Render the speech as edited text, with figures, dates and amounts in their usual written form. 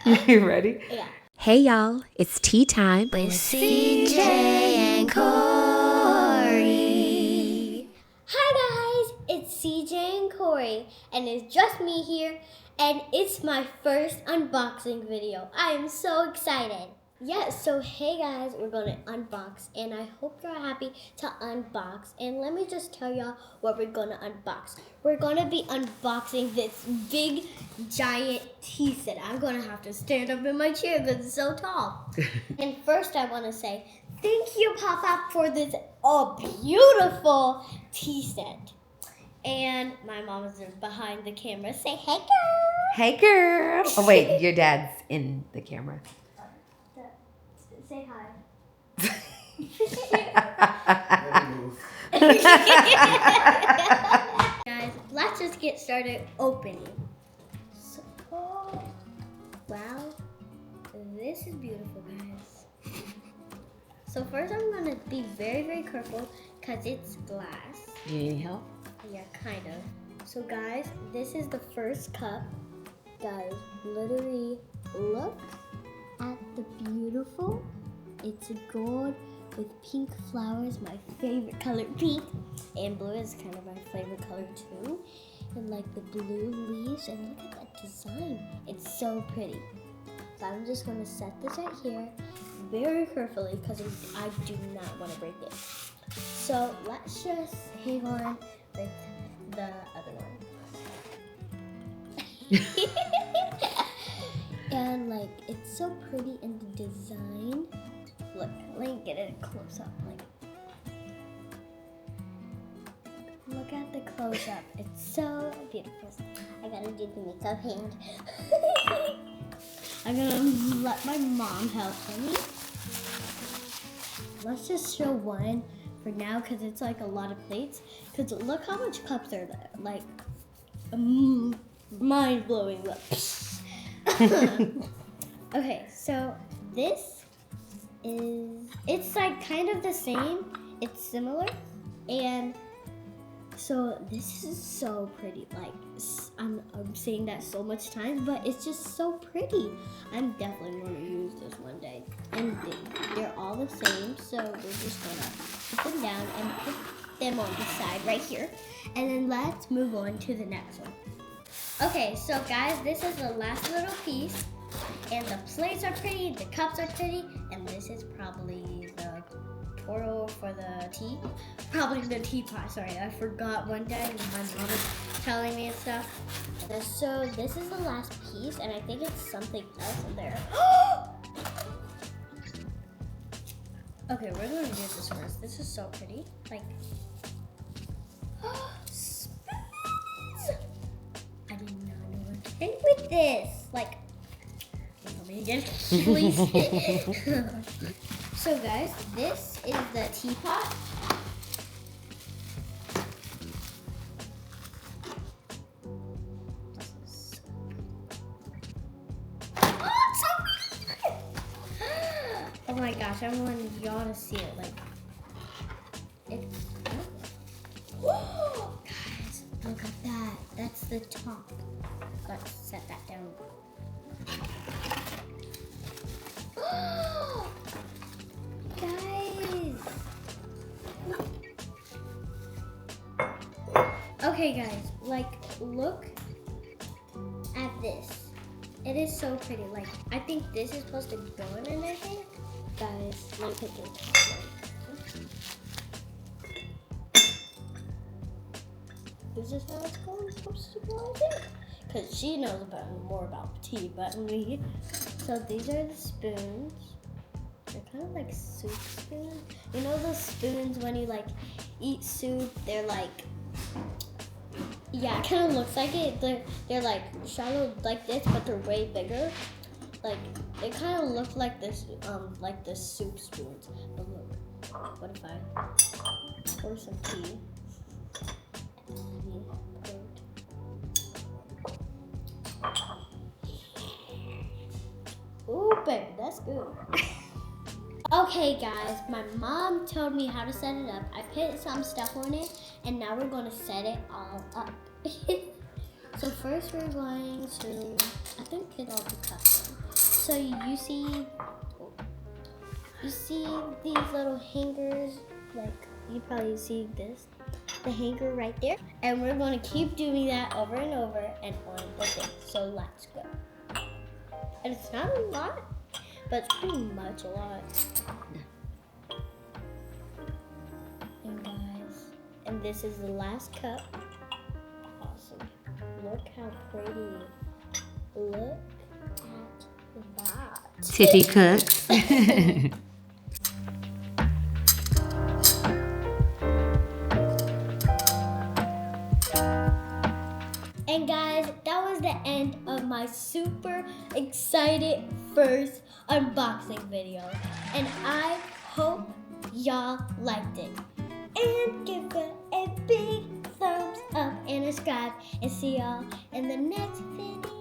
You ready? Yeah. Hey y'all, it's tea time With CJ and Cori. Hi guys, it's CJ and Cori, and it's just me here, and it's my first unboxing video. I am so excited. Yeah, so hey guys, we're gonna unbox, and I hope you're happy to unbox. And let me just tell y'all what we're gonna unbox. We're gonna be unboxing this big, giant tea set. I'm gonna have to stand up in my chair because it's so tall. And first I wanna say, thank you, Papa, for this beautiful tea set. And my mom is behind the camera. Say, hey girl! Hey, girl. Oh, wait, your dad's in the camera. Say hi. Guys, let's just get started opening. So, oh, wow, this is beautiful, guys. So first I'm gonna be very, very careful because it's glass. You need help? Yeah, kind of. So guys, this is the first cup. Guys, literally look at the beautiful. It's gold with pink flowers, my favorite color, pink. And blue is kind of my favorite color too. And like the blue leaves, and look at that design. It's so pretty. So I'm just gonna set this right here very carefully because I do not want to break it. So let's just hang on with the other one. And like, it's so pretty in the design. Look, let me get it close up. Look at the close up. It's so beautiful. I gotta do the makeup hand. I'm gonna let my mom help me. Let's just show one for now because it's like a lot of plates. Because look how much cups are there. Like, mind blowing. Okay, so this it's like kind of the same. It's similar. And so this is so pretty. Like, I'm saying that so much times, but it's just so pretty. I'm definitely going to use this one day. And they're all the same, so we're just going to put them down and put them on the side right here. And then let's move on to the next one. Okay, so guys, this is the last little piece. And the plates are pretty, the cups are pretty, and this is probably the portal for the tea. Probably the teapot, sorry. I forgot one day when my mom was telling me and stuff. So this is the last piece, and I think it's something else in there. Okay, we're gonna do this first. This is so pretty. Like, spoons! I did not know what to think with this. Like, let me get please. So guys, this is the teapot. Oh my gosh, I want y'all to see it. Like, it's. Guys, look at that. That's the top. Let's set that down. Guys. Okay, guys. Like, look at this. It is so pretty. Like, I think this is supposed to go in my hand. Guys, let me put this top one. Is this how it's supposed to go, I think? Because she knows more about tea but me. So these are the spoons. They're kind of like soup spoons. You know those spoons when you like eat soup? They're like, yeah, it kind of looks like it. They're like shallow like this, but they're way bigger. Like, they kind of look like this, like the soup spoons. But look, what if I pour some tea? Ooh, baby, that's good. Okay, guys, my mom told me how to set it up. I put some stuff on it, and now we're going to set it all up. So first we're going to, I think, put all the cups in. So you see these little hangers, like you probably see the hanger right there. And we're going to keep doing that over and over and on the thing. So let's go. And it's not a lot, but it's pretty much a lot. And guys, and this is the last cup. Awesome. Look how pretty. Look at that. Tiffy cooks. And guys, that was the end of my super excited first unboxing video. And I hope y'all liked it. And give it a big thumbs up and subscribe. And see y'all in the next video.